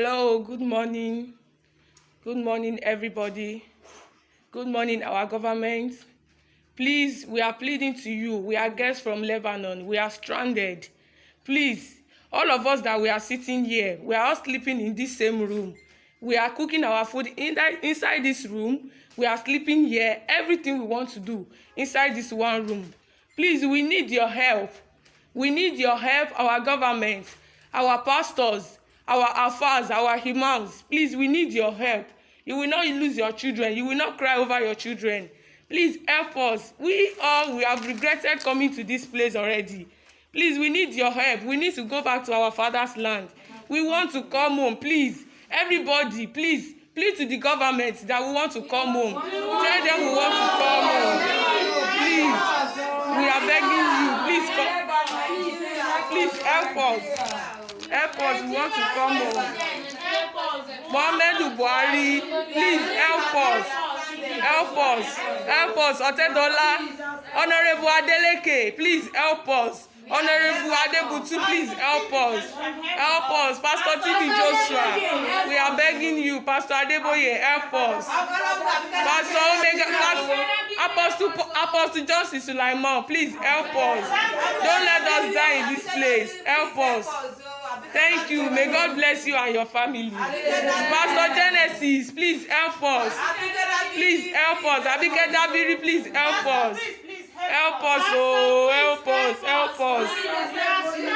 Hello, good morning. Good morning, everybody. Good morning, our government. Please, we are pleading to you. We are guests from Lebanon. We are stranded. Please, all of us that we are sitting here, we are all sleeping in this same room. We are cooking our food inside this room. We are sleeping here. Everything we want to do inside this one room. Please, we need your help. We need your help, our government, our pastors, our afars, our imams. Please, we need your help. You will not lose your children. You will not cry over your children. Please help us. We have regretted coming to this place already. Please, we need your help. We need to go back to our father's land. We want to come home. Please, everybody, please, plead to the government that we want to come home. Tell them we want to come home. Please, we are begging you. Please, please help us. Help us. We want to come home. Muhammadu Buhari, please help us. Help us. Help us. Otedola, Honorable Adeleke, please help us. Honorable Adebutu, please help us. Help us. Pastor T.B. Joshua, we are begging you. Pastor Adeboye, help us. Pastor Omega, Apostle Justice Sulaiman, please help us. Don't let us die in this place. Help us. Thank you. May God bless you and your family. Pastor Genesis, please help us. Please help us. Abike Dabiri, please help us. Help us, oh, help us, help us. We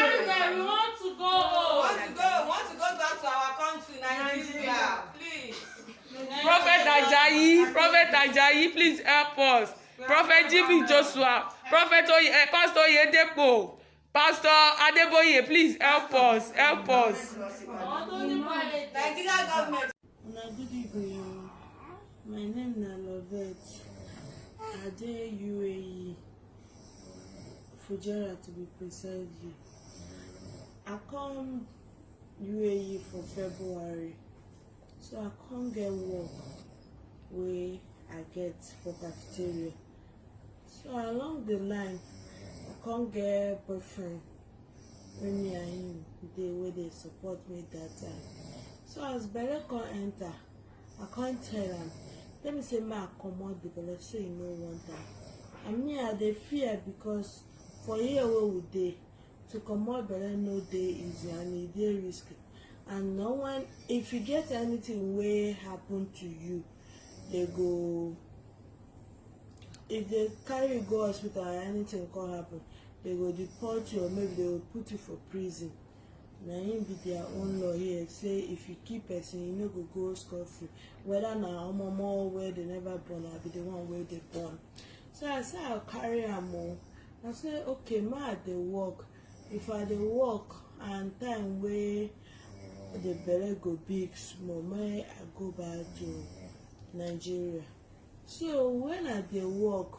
want to go home. We want to go back to our country, Nigeria. Please. Prophet Ajayi, please help us. Prophet T.B. Joshua, Pastor Oyedepo, Pastor Adeboye, please help us. Help us. Nigeria government. Good evening. My name is Lovette. Ade UAE. Fujera to be precise. I come UAE for February, so I can't get work where I get for cafeteria. So along the line, I can't get boyfriend when me and him they where they support me that time. So as Belle can't enter, I can't tell him. Let me say I commode the Belle so you know one time. And me I dey fear because for here where we dey to commode Belle no dey easy and it dey risky. And no one, if you get anything wey happen to you, they go. If they carry you go hospital or anything can happen, they go deport you or maybe they will put you for prison. Na him be their own law here. Say if you keep person, you no go scot-free. Whether na omomo where they never born or be the one where they born. So I say I'll carry am o. I say okay, ma dey work. If I dey work and time where the belle go big small, may I go back to Nigeria. So when I dey work,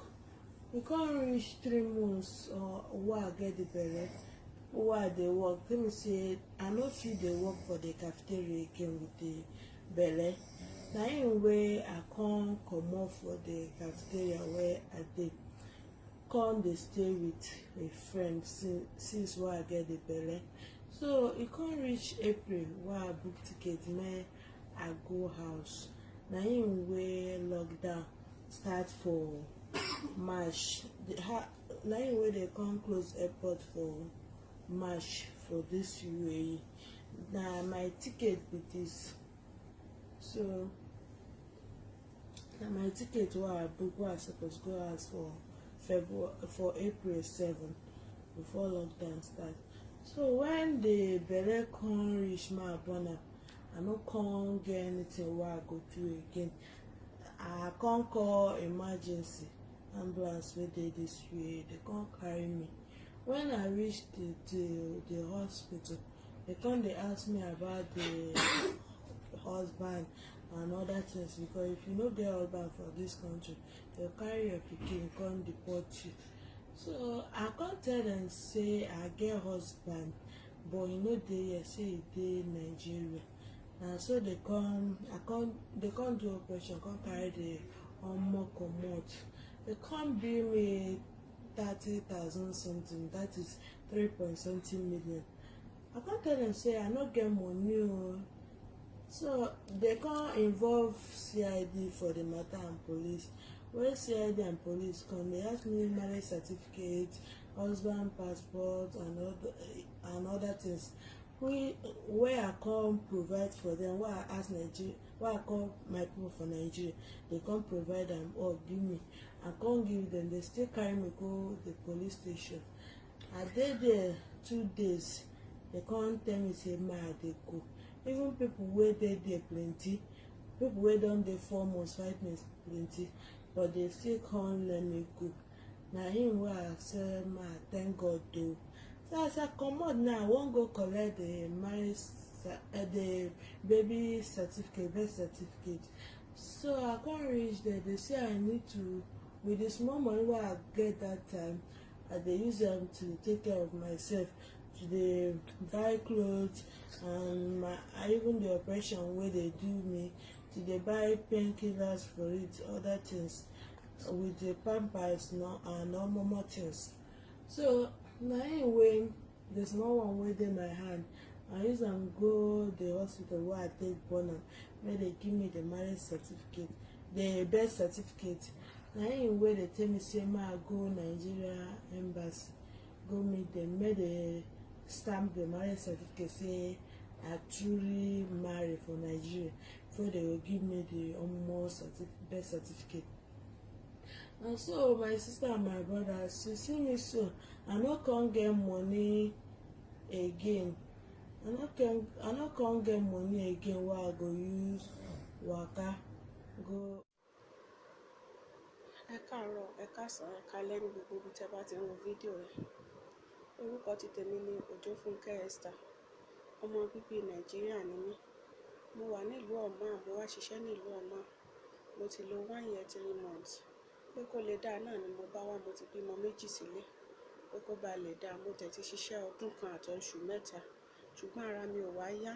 we can't reach 3 months or why I get the belle. Why they work? Let me say I no fit dey work for the cafeteria again with the belle. Na in way I can't come off for the cafeteria where I dey. Come dey stay with a friend since why I get the belle. So it can't reach April why I book ticket, may I go house. Na in way lockdown start for March. Na in way they can't close airport for March for this UAE. Now my ticket with this. So now my ticket where I book where I supposed to go as for April 7 before lockdown start. So when the belle can't reach my abona, I no can't get anything where I go to again. I can't call emergency ambulance where they this way. They can't carry me. When I reach the hospital, they ask me about the husband and other things, because if you no get husband for this country, they'll carry your pikin, come deport you. So I can't tell them say I get husband, but you know they say they Nigeria. And so they come do operation, come carry the comot. They can't bill me 30,000 something, that is 3 point something million. I can't tell them say I not get money So they can't involve CID for the matter and police. When CID and police come, they ask me marriage certificate, husband passport, and other things. Where I can't provide for them, why I ask Nigeria, why I call my people for Nigeria, they can't provide them or give me. I can't give them. They still carry me go the police station. I dey there 2 days. They can't tell me say ma I dey go. Even people wey dey there plenty, people wey don dey 4 months 5 months plenty, but they still can't let me go. Na him wey I say ma thank God o. So as I comot now, I wan go collect the marriage the baby certificate, birth certificate. So I come reach there, they say I need to, with the small money wey I get that time, I dey use them to take care of myself, to dey buy clothes, and even the operation wey dey do me, to dey buy painkillers for it, other things, with the pampers and more things. So na him wey the small one wey dey my hand, I use am go the hospital wey I take born am, make they give me the marriage certificate, the birth certificate. Na him wey dey tell me say make I go Nigeria embassy, go meet them, make they stamp the marriage certificate say I truly marry for Nigeria, before they will give me the birth certificate. And so my sister and my brother, she see me so, I no come get money again. I no come get money again wey I go use waka go. Ẹ káàárọ̀, ẹ káàsán, ẹ káalẹ́ ní gbogbo ibi tí ẹ bá ti ń wo fídíò rẹ̀. Orúkọ ti tèmi ni Òjòfúnkẹ́ Esther. Ọmọ bíbí Nàìjíríà ni mí. Mo wà nílùú Oman, mo wá ṣiṣẹ́ nílùú Oman. Mo ti lò 1 year 3 months. Pé kó lè dáa náà ni mo bá wá, mo ti bímọ 2 sílé. Pé kó bá lè dáa, mo tẹ̀ ti ṣiṣẹ́ ọdún kan àti oṣù 3. Ṣùgbọ́n ara mi ò wá yá.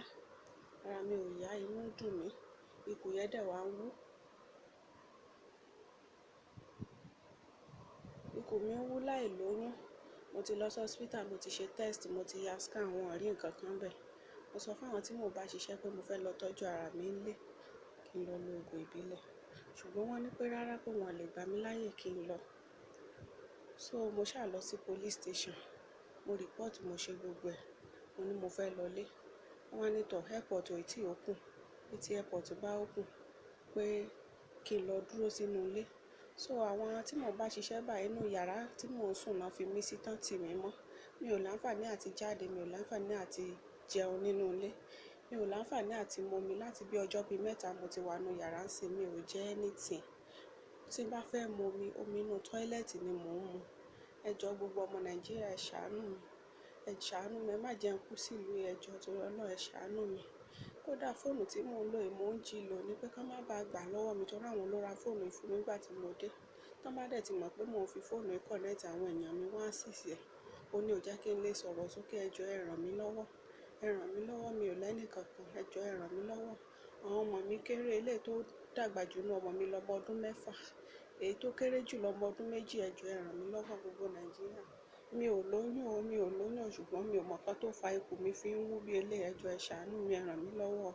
Ara mi ò yá, inú dùn mí. Ikùn yẹn dẹ̀ wá ń wú. Ikùn mi ń wú láì lóyún. Mo ti lọ sí hospital, mo ti ṣe test, mo ti ya scan, wọn ò rí nǹkan kan bẹ́ẹ̀. Mo sọ fún àwọn tí mo bá ṣiṣẹ́ pé mo fẹ́ lọ tọ́jú ara mi nílé, kí n lọ lo oògùn ìbílẹ̀. Ṣùgbọ́n wọ́n ní pé rárá, pé wọn lè gbà mí láyè kí n lọ. So mo ṣáà lọ sí police station. Mo report, mo ṣe gbogbo ẹ̀. Mo ní mo fẹ́ lọlé. Wọ́n wá ní tọ̀, airport ò tí open. Bí tí airport bá open, pé kí n lọ dúró sínú ilé. So àwọn tí mo bá ṣiṣẹ́ báyìí, inú yàrá tí mò ń sùn náà fi mí sí tán tì mí mọ́. Mi ò láǹfààní àti jáde, mi ò láǹfààní àti jẹun nínú ilé. Mi ò láǹfààní àti momi láti bí ọjọ́ bíi 3 mo ti wà nínú yàrá sí, mi ò jẹ anything. Tí n bá fẹ́ mu omi inú tọ́ílẹ̀tì ni mò ń mu. Ẹ jọ̀ọ́ gbogbo ọmọ Nàìjíríà, ẹ ṣàánú mi. Ẹ ṣàánú mi, ẹ má jẹ́ n kú sílùú, ẹ jọ̀ọ́ torí Ọlọ́run, ẹ ṣàánú mi. Kódà fóònù tí mò ń lò yìí, mò ń jí lò ní pé kán má bàa gbà lọ́wọ́ mi, torí àwọn ló ra fóònù yìí fún mi nígbà tí mo dé. Tán bá dẹ̀ ti mọ̀ pé mò ń fi fóònù yìí connect àwọn èèyàn mi, wọ́n á seize ẹ̀. Ó ní ò jẹ́ kí n lè sọ̀rọ̀ sókè. Ẹ jọ̀ọ́ ẹ ràn mí lọ́wọ́. Ẹ ràn mí lọ́wọ́, mi ò lẹ́nì kankan. Ẹ jọ̀ọ́ ẹ ràn mí lọ́wọ́. Àwọn ọmọ mi kéré, eléyìí tó dàgbà jù nínú ọmọ mi lọ́mọ ọdún 6. Èyí tó kéré jù lọ́mọ ọdún 2. Ẹ jọ̀ọ́ ẹ ràn mí lọ́wọ́ gbogbo Nàìjíríà. Mi ò lóyún o, mi ò lóyún, ṣùgbọ́n mi ò mọ̀ nǹkan tó fa ikùn mi fi ń wú bí eléyìí. Ẹ jọ̀ọ́ ẹ ṣàánú mi, ẹ ràn mí lọ́wọ́.